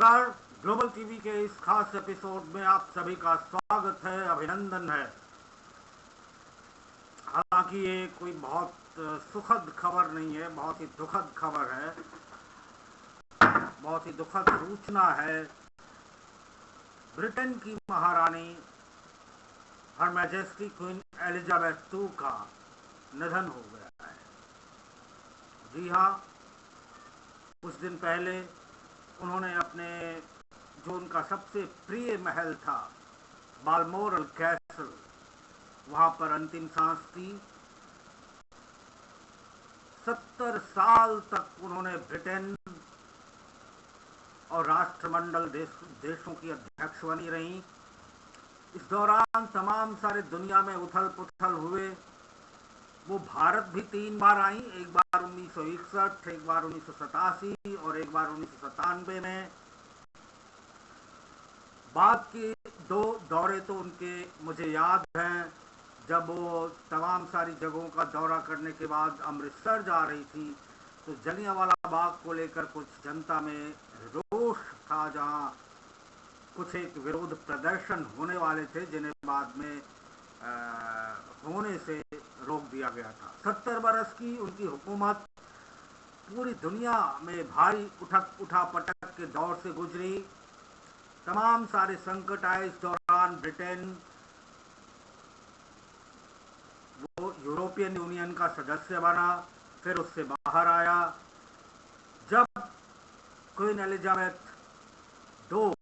नमस्कार। Global TV के इस खास एपिसोड में आप सभी का स्वागत है, अभिनंदन है। हालांकि ये कोई बहुत सुखद खबर नहीं है, बहुत ही दुखद खबर है, बहुत ही दुखद सूचना है। ब्रिटेन की महारानी हर मैजेस्टी क्वीन एलिजाबेथ II का निधन हो गया है। जी हाँ, कुछ दिन पहले उन्होंने अपने जो उनका सबसे प्रिय महल था, बालमोरल कैसल, वहां पर अंतिम सांस दी। 70 साल तक उन्होंने ब्रिटेन और राष्ट्रमंडल देशों की अध्यक्ष बनी रही। इस दौरान तमाम सारे दुनिया में उथल पुथल हुए। वो भारत भी 3 बार आई, एक बार 1961, एक बार 1987 और एक बार 1997 में। बाद के 2 दौरे तो उनके मुझे याद हैं, जब वो तमाम सारी जगहों का दौरा करने के बाद अमृतसर जा रही थी तो जलियांवाला बाग को लेकर कुछ जनता में रोष था, जहां कुछ एक विरोध प्रदर्शन होने वाले थे जिन्हें बाद में होने से रोक दिया गया था। 70 बरस की उनकी हुकूमत पूरी दुनिया में भारी उठापटक के दौर से गुजरी। तमाम सारे संकट आए इस दौरान। ब्रिटेन वो यूरोपियन यूनियन का सदस्य बना, फिर उससे बाहर आया। जब क्वीन एलिजाबेथ II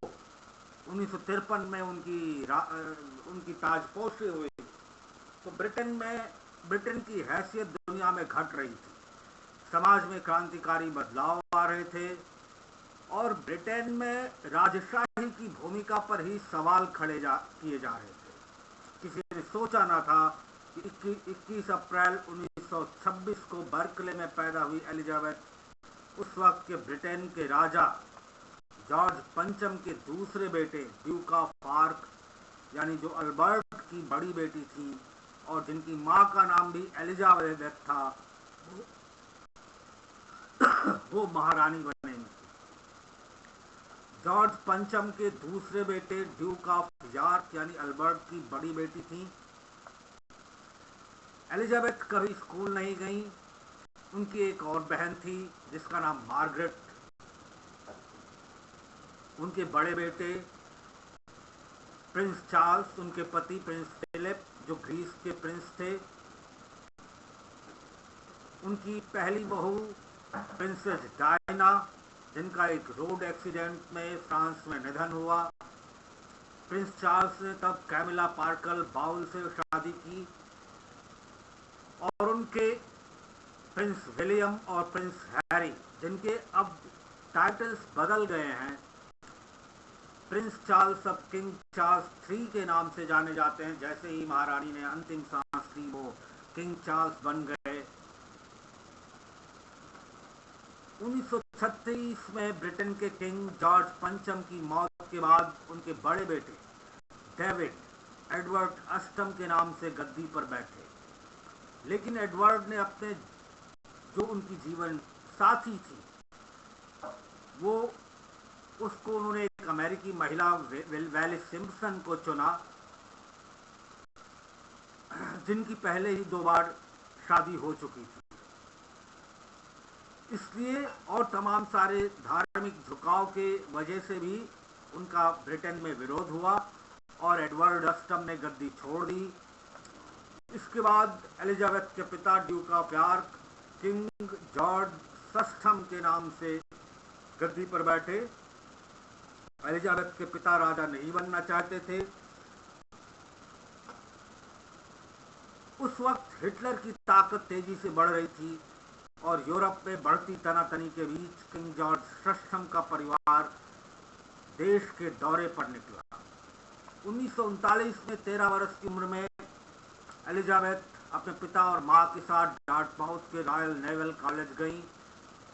1953 में उनकी ताजपोशी हुई तो ब्रिटेन की हैसियत दुनिया में घट रही थी। समाज में क्रांतिकारी बदलाव आ रहे थे और ब्रिटेन में राजशाही की भूमिका पर ही सवाल किए जा रहे थे। किसी ने सोचा ना था कि 21 अप्रैल 1926 को बर्कले में पैदा हुई एलिजाबेथ उस वक्त के ब्रिटेन के राजा जॉर्ज पंचम के दूसरे बेटे ड्यूक ऑफ पार्क यानी जो अल्बर्ट की बड़ी बेटी थी और जिनकी मां का नाम भी एलिजाबेथ था, वो महारानी बनेंगी। जॉर्ज पंचम के दूसरे बेटे ड्यूक ऑफ यॉर्क यानी अल्बर्ट की बड़ी बेटी थी। एलिजाबेथ कभी स्कूल नहीं गई। उनकी एक और बहन थी जिसका नाम मार्गरेट। उनके बड़े बेटे प्रिंस चार्ल्स, उनके पति प्रिंस फिलिप जो ग्रीस के प्रिंस थे, उनकी पहली बहू प्रिंसेस डायना जिनका एक रोड एक्सीडेंट में फ्रांस में निधन हुआ। प्रिंस चार्ल्स ने तब कैमिला पार्कर बाउल से शादी की और उनके प्रिंस विलियम और प्रिंस हैरी, जिनके अब टाइटल्स बदल गए हैं, प्रिंस चार्ल्स अब किंग चार्ल्स III के नाम से जाने जाते हैं। जैसे ही महारानी ने अंतिम सांस ली वो किंग चार्ल्स बन गए। 1936 में ब्रिटेन के किंग जॉर्ज पंचम की मौत के बाद उनके बड़े बेटे डेविड एडवर्ड अष्टम के नाम से गद्दी पर बैठे। लेकिन एडवर्ड ने अपने जो उनकी जीवन साथी थी वो उसको उन्होंने एक अमेरिकी महिला वैलिस सिम्पसन को चुना, जिनकी पहले ही 2 बार शादी हो चुकी थी। इसलिए और तमाम सारे धार्मिक झुकाव के वजह से भी उनका ब्रिटेन में विरोध हुआ और एडवर्ड अष्टम ने गद्दी छोड़ दी। इसके बाद एलिजाबेथ के पिता Duke of York king George VI के नाम से गद्दी पर बैठे। एलिजाबेथ के पिता राजा नहीं बनना चाहते थे। उस वक्त हिटलर की ताकत तेजी से बढ़ रही थी और यूरोप में बढ़ती तनातनी के बीच किंग जॉर्ज VI का परिवार देश के दौरे पर निकला। 1939 में 13 वर्ष की उम्र में एलिजाबेथ अपने पिता और मां के साथ डार्टमाउथ के रॉयल नेवल कॉलेज गई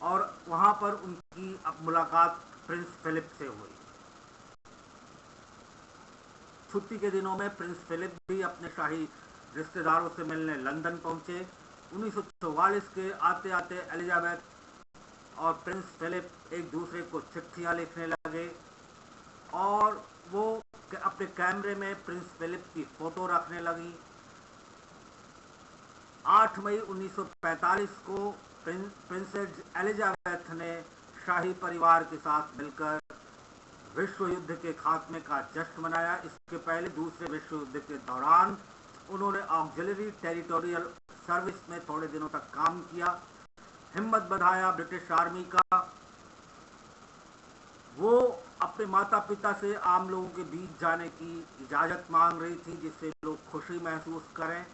और वहां पर उनकी मुलाकात प्रिंस फिलिप से हुई। छुट्टी के दिनों में प्रिंस फिलिप भी अपने शाही रिश्तेदारों से मिलने लंदन पहुंचे। 1944 के आते आते एलिजाबेथ और प्रिंस फिलिप एक दूसरे को चिट्ठियां लिखने लगे और वो अपने कैमरे में प्रिंस फिलिप की फोटो रखने लगी। 8 मई 1945 को प्रिंसेस एलिजाबेथ ने शाही परिवार के साथ मिलकर विश्व युद्ध के खात्मे का जश्न मनाया। इसके पहले दूसरे विश्व युद्ध के दौरान उन्होंने ऑक्सिलरी टेरिटोरियल सर्विस में थोड़े दिनों तक काम किया। हिम्मत बढ़ाया ब्रिटिश आर्मी का। वो अपने माता पिता से आम लोगों के बीच जाने की इजाजत मांग रही थी जिससे लोग खुशी महसूस करें।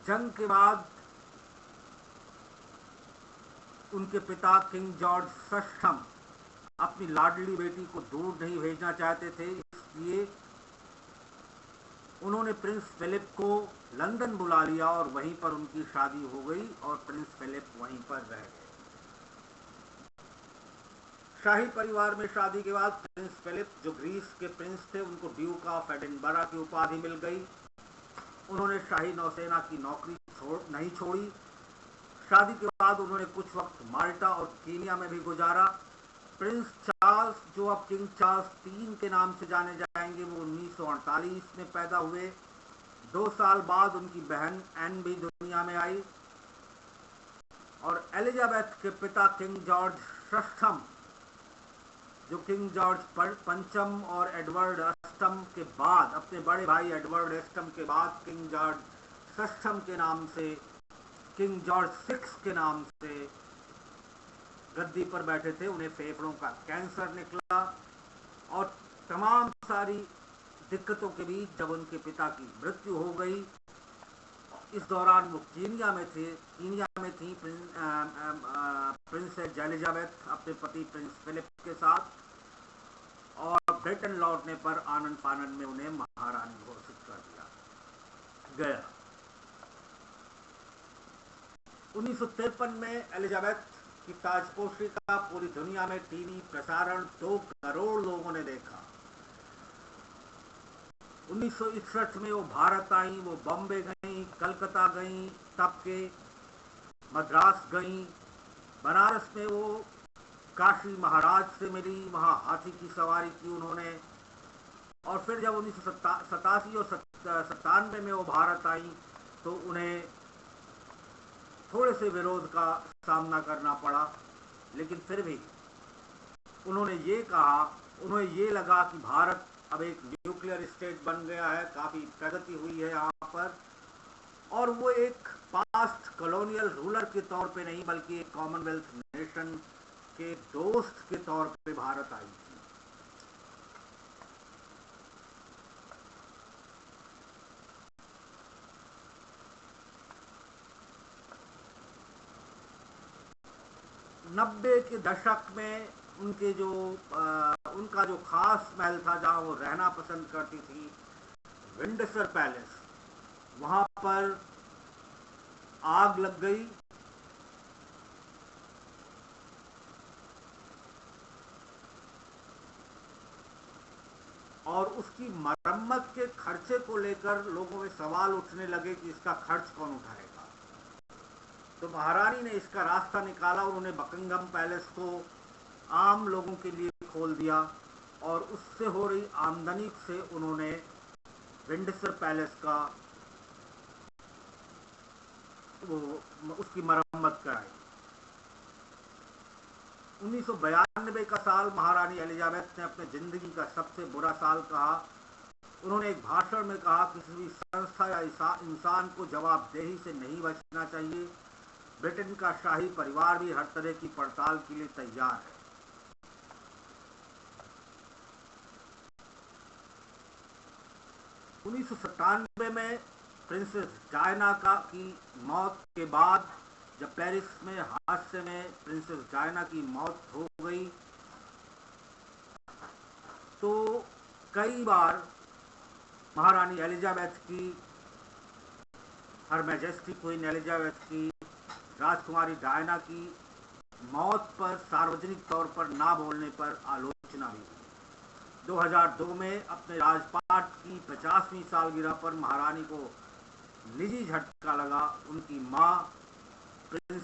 जंग के बाद उनके पिता किंग जॉर्ज षष्ठम अपनी लाडली बेटी को दूर नहीं भेजना चाहते थे, इसलिए उन्होंने प्रिंस फिलिप को लंदन बुला लिया और वहीं पर उनकी शादी हो गई और प्रिंस फिलिप वहीं पर रह गए। शाही परिवार में शादी के बाद प्रिंस फिलिप जो ग्रीस के प्रिंस थे उनको ड्यूक ऑफ एडिनबरा की उपाधि मिल गई। उन्होंने शाही नौसेना की नौकरी नहीं छोड़ी। शादी के बाद उन्होंने कुछ वक्त माल्टा और कीनिया में भी गुजारा। प्रिंस चार्ल्स जो अब किंग चार्ल्स III के नाम से जाने जाएंगे वो 1948 में पैदा हुए। 2 साल बाद उनकी बहन एन भी दुनिया में आई और एलिजाबेथ के पिता किंग जॉर्ज षष्ठम जो किंग जॉर्ज पंचम और एडवर्ड अष्टम के बाद अपने बड़े भाई एडवर्ड अष्टम के बाद किंग जॉर्ज षष्ठम के नाम से किंग जॉर्ज VI के नाम से गद्दी पर बैठे थे। उन्हें फेफड़ों का कैंसर निकला और तमाम सारी दिक्कतों के बीच जब उनके पिता की मृत्यु हो गई, इस दौरान वो कीनिया में थी प्रिंसेस एलिजाबेथ अपने पति प्रिंस फिलिप के साथ, और ब्रिटेन लौटने पर आनंद फानंद में उन्हें महारानी घोषित कर दिया गया। 1953 में एलिजाबेथ की ताजपोशी का पूरी दुनिया में टीवी प्रसारण 2 करोड़ लोगों ने देखा। 1961 में वो भारत आई, वो बॉम्बे गई, कलकत्ता गई, तब के मद्रास गई, बनारस में वो काशी महाराज से मिली, वहाँ हाथी की सवारी की उन्होंने, और फिर जब 1987 और 97 में वो भारत आई तो उन्हें थोड़े से विरोध का सामना करना पड़ा, लेकिन फिर भी उन्होंने ये लगा कि भारत अब एक न्यूक्लियर स्टेट बन गया है, काफ़ी प्रगति हुई है यहाँ पर, और वो एक पास्ट कॉलोनियल रूलर के तौर पे नहीं बल्कि एक कॉमनवेल्थ नेशन के दोस्त के तौर पे भारत आई थी। नब्बे के दशक में उनका जो खास महल था जहां वो रहना पसंद करती थी, विंडसर पैलेस, वहां पर आग लग गई और उसकी मरम्मत के खर्चे को लेकर लोगों में सवाल उठने लगे कि इसका खर्च कौन उठाएगा। तो महारानी ने इसका रास्ता निकाला और उन्हें बकिंगम पैलेस को आम लोगों के लिए खोल दिया और उससे हो रही आमदनी से उन्होंने विंडसर पैलेस का उसकी मरम्मत कराई। 1992 का साल महारानी एलिजाबेथ ने अपने जिंदगी का सबसे बुरा साल कहा। उन्होंने एक भाषण में कहा किसी भी संस्था या इंसान को जवाबदेही से नहीं बचना चाहिए। ब्रिटेन का शाही परिवार भी हर तरह की पड़ताल के लिए तैयार है। उन्नीस में प्रिंसेस डायना की मौत के बाद जब पेरिस में हादसे में प्रिंसेस डायना की मौत हो गई तो कई बार महारानी एलिजाबेथ की, हर मैजेस्टी क्वीन एलिजाबेथ की, राजकुमारी डायना की मौत पर सार्वजनिक तौर पर ना बोलने पर आलोचना हुई। 2002 में अपने राजपाट की 50वीं सालगिरह पर महारानी को निजी झटका लगा। उनकी मां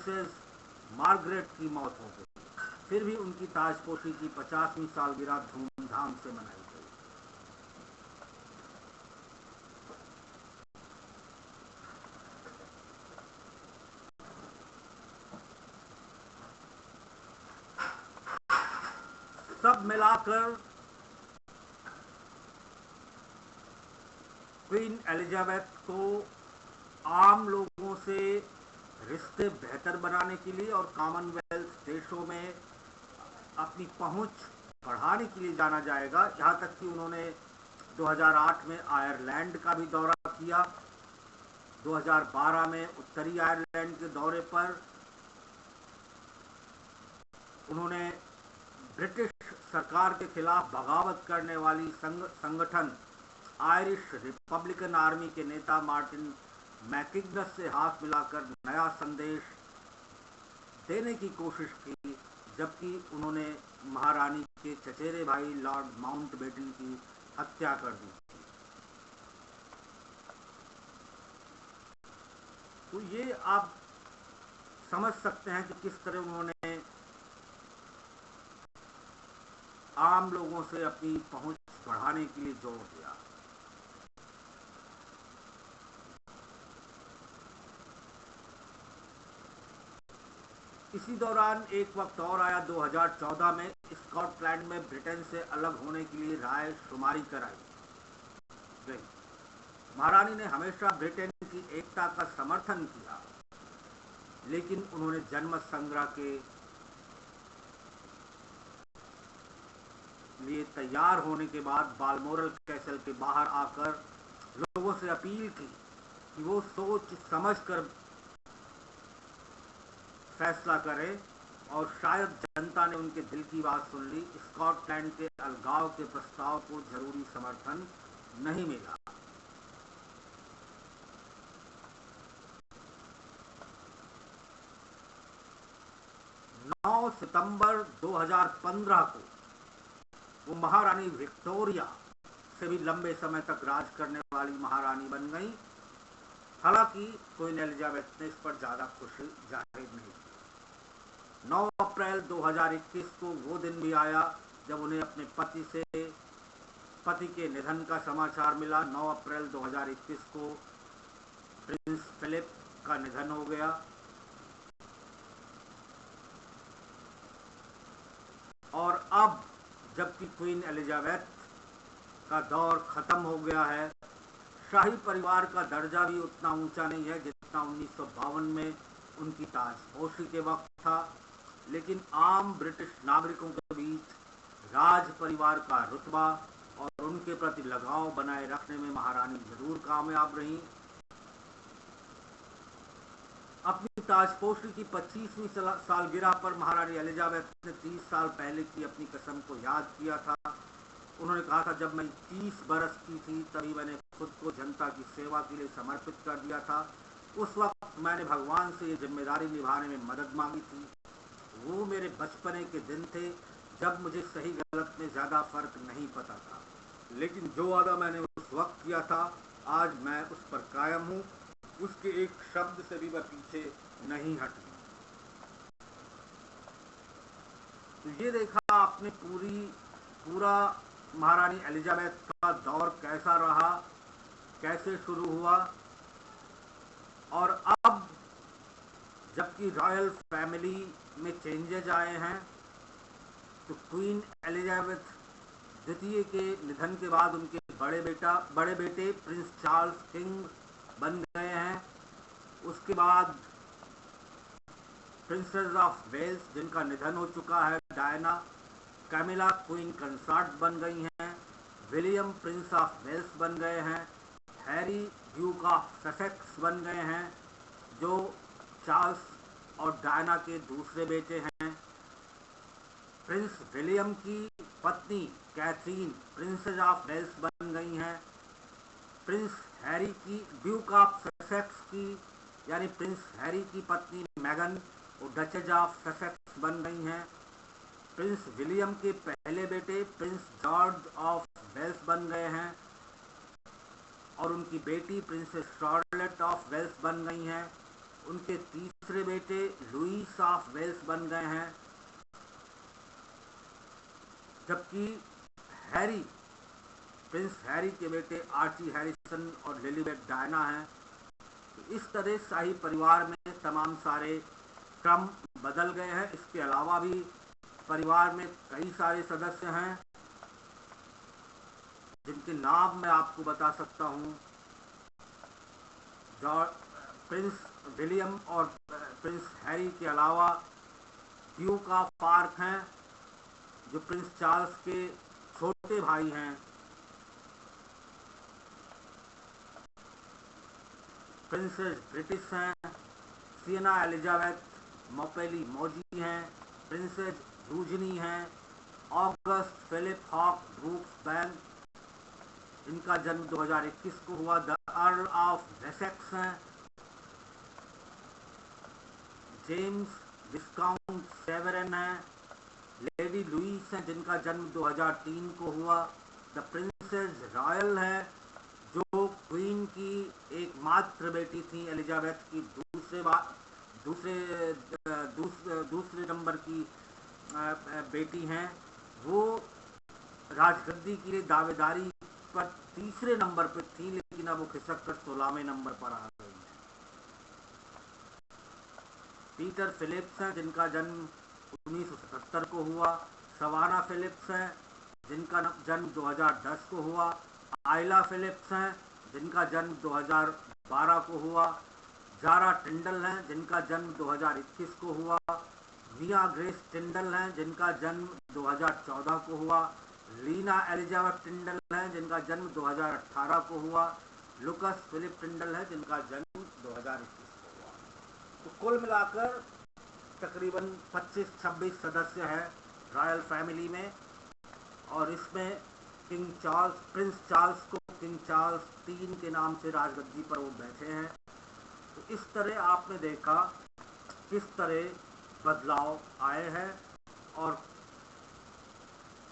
प्रिंसेस मार्गरेट की मौत हो गई, फिर भी उनकी ताजपोशी की 50वीं सालगिरह धूमधाम से मनाई गई। सब मिलाकर क्वीन एलिजाबेथ को आम लोगों से रिश्ते बेहतर बनाने के लिए और कॉमनवेल्थ देशों में अपनी पहुंच बढ़ाने के लिए जाना जाएगा। यहाँ तक कि उन्होंने 2008 में आयरलैंड का भी दौरा किया। 2012 में उत्तरी आयरलैंड के दौरे पर उन्होंने ब्रिटिश सरकार के खिलाफ बगावत करने वाली संगठन आयरिश रिपब्लिकन आर्मी के नेता मार्टिन मैकिग्नस से हाथ मिलाकर नया संदेश देने की कोशिश की, जबकि उन्होंने महारानी के चचेरे भाई लॉर्ड माउंटबेटन की हत्या कर दी थी। तो ये आप समझ सकते हैं कि किस तरह उन्होंने आम लोगों से अपनी पहुंच बढ़ाने के लिए जोर दिया। इसी दौरान एक वक्त और आया 2014 में स्कॉटलैंड में ब्रिटेन से अलग होने के लिए राय शुमारी कराई गई। महारानी ने हमेशा ब्रिटेन की एकता का समर्थन किया, लेकिन उन्होंने जनमत संग्रह के लिए तैयार होने के बाद बालमोरल कैसल के बाहर आकर लोगों से अपील की कि वो सोच समझकर फैसला करें, और शायद जनता ने उनके दिल की बात सुन ली। स्कॉटलैंड के अलगाव के प्रस्ताव को जरूरी समर्थन नहीं मिला। सितंबर 2015 को वो महारानी विक्टोरिया से भी लंबे समय तक राज करने वाली महारानी बन गई। हालांकि क्वीन एलिजाबेथ ने इस पर ज्यादा खुशी जाहिर नहीं की। 9 अप्रैल 2021 को वो दिन भी आया जब उन्हें अपने पति के निधन का समाचार मिला। 9 अप्रैल 2021 को प्रिंस फिलिप का निधन हो गया। और अब जबकि क्वीन एलिजाबेथ का दौर खत्म हो गया है, शाही परिवार का दर्जा भी उतना ऊंचा नहीं है जितना 1952 में उनकी ताजपोशी के वक्त था। लेकिन आम ब्रिटिश नागरिकों के बीच राज परिवार का रुतबा और उनके प्रति लगाव बनाए रखने में महारानी जरूर कामयाब रही। अपनी ताजपोशी की 25वीं सालगिरह पर महारानी एलिजाबेथ ने 30 साल पहले की अपनी कसम को याद किया था। उन्होंने कहा था, जब मैं 30 बरस की थी तभी मैंने खुद को जनता की सेवा के लिए समर्पित कर दिया था। उस वक्त मैंने भगवान से ये जिम्मेदारी निभाने में मदद मांगी थी। वो मेरे बचपने के दिन थे जब मुझे सही गलत में ज्यादा फर्क नहीं पता था, लेकिन जो वादा मैंने उस वक्त किया था आज मैं उस पर कायम हूँ। उसके एक शब्द से भी मैं पीछे नहीं हटी। तो ये देखा आपने पूरा महारानी एलिजाबेथ का दौर कैसा रहा, कैसे शुरू हुआ, और अब जबकि रॉयल फैमिली में चेंजेज आए हैं तो क्वीन एलिजाबेथ द्वितीय के निधन के बाद उनके बड़े बेटे प्रिंस चार्ल्स किंग बन गए हैं। उसके बाद प्रिंसेस ऑफ वेल्स जिनका निधन हो चुका है, डायना कैमिला क्वीन कंसॉर्ट बन गई हैं। विलियम प्रिंस ऑफ वेल्स बन गए हैं। हैरी ड्यूक ऑफ ससेक्स बन गए हैं जो चार्ल्स और डायना के दूसरे बेटे हैं। प्रिंस विलियम की पत्नी कैथरीन प्रिंसेस ऑफ वेल्स बन गई हैं। प्रिंस हैरी की ड्यूक ऑफ ससेक्स की यानी प्रिंस हैरी की पत्नी मेगन वो डचेज ऑफ ससेक्स बन गई हैं। प्रिंस विलियम के पहले बेटे प्रिंस जॉर्ज ऑफ वेल्स बन गए हैं और उनकी बेटी प्रिंसेस शार्लेट ऑफ वेल्स बन गई हैं। उनके तीसरे बेटे वेल्स बन गए हैं, जबकि हैरी, प्रिंस हैरी के बेटे आर्ची हैरिसन और लिलीबेथ डायना हैं। तो इस तरह शाही परिवार में तमाम सारे क्रम बदल गए हैं। इसके अलावा भी परिवार में कई सारे सदस्य हैं जिनके नाम मैं आपको बता सकता हूँ। प्रिंस विलियम और प्रिंस हैरी के अलावा ड्यूक ऑफ पार्क हैं, जो प्रिंस चार्ल्स के छोटे भाई हैं। प्रिंसेस ब्रिटिश हैं, सियना एलिजाबेथ मोपेली मौजी हैं, प्रिंसेस यूजनी हैं, August Philip Hawke Brooksbank, इनका जन्म 2021 को हुआ। द अर्ल ऑफ वेसेक्स हैं, जेम्स विस्काउंट सेवेरन हैं, लेडी लुईस हैं जिनका जन्म 2003 को हुआ। द प्रिंसेस रॉयल है, जो क्वीन की एकमात्र बेटी थी एलिजाबेथ की दूसरे नंबर की बेटी हैं। वो राजगद्दी के लिए दावेदारी पर तीसरे नंबर पर थी, लेकिन अब वो खिसक कर 16वें नंबर पर आ गई है। पीटर फिलिप्स हैं जिनका जन्म 1977 को हुआ। सवाना फिलिप्स हैं जिनका जन्म 2010 को हुआ। आइला फिलिप्स हैं जिनका जन्म 2012 को हुआ। जारा टिंडल हैं जिनका जन्म 2021 को हुआ। मिया ग्रेस टिंडल हैं जिनका जन्म 2014 को हुआ। लीना एलिजाबेथ टिंडल हैं जिनका जन्म 2018 को हुआ। लुकस फिलिप टिंडल है जिनका जन्म 2021 को हुआ। तो कुल मिलाकर तकरीबन 25-26 सदस्य हैं रॉयल फैमिली में, और इसमें प्रिंस चार्ल्स को किंग चार्ल्स 3 के नाम से राजगद्दी पर वो बैठे हैं। तो इस तरह आपने देखा किस तरह बदलाव आए हैं, और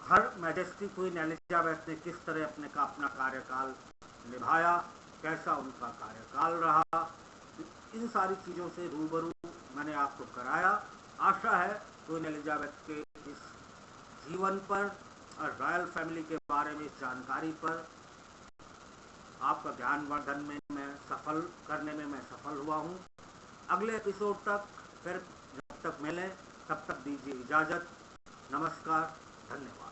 हर मैजेस्टी क्वीन एलिजाबेथ ने किस तरह अपना कार्यकाल निभाया, कैसा उनका कार्यकाल रहा। इन सारी चीज़ों से रूबरू मैंने आपको कराया। आशा है क्वीन एलिजाबेथ के इस जीवन पर और रॉयल फैमिली के बारे में जानकारी पर आपका ज्ञानवर्धन में मैं सफल करने में मैं सफल हुआ हूँ। अगले एपिसोड तक फिर जब तक मिलें तब तक दीजिए इजाज़त। नमस्कार, धन्यवाद।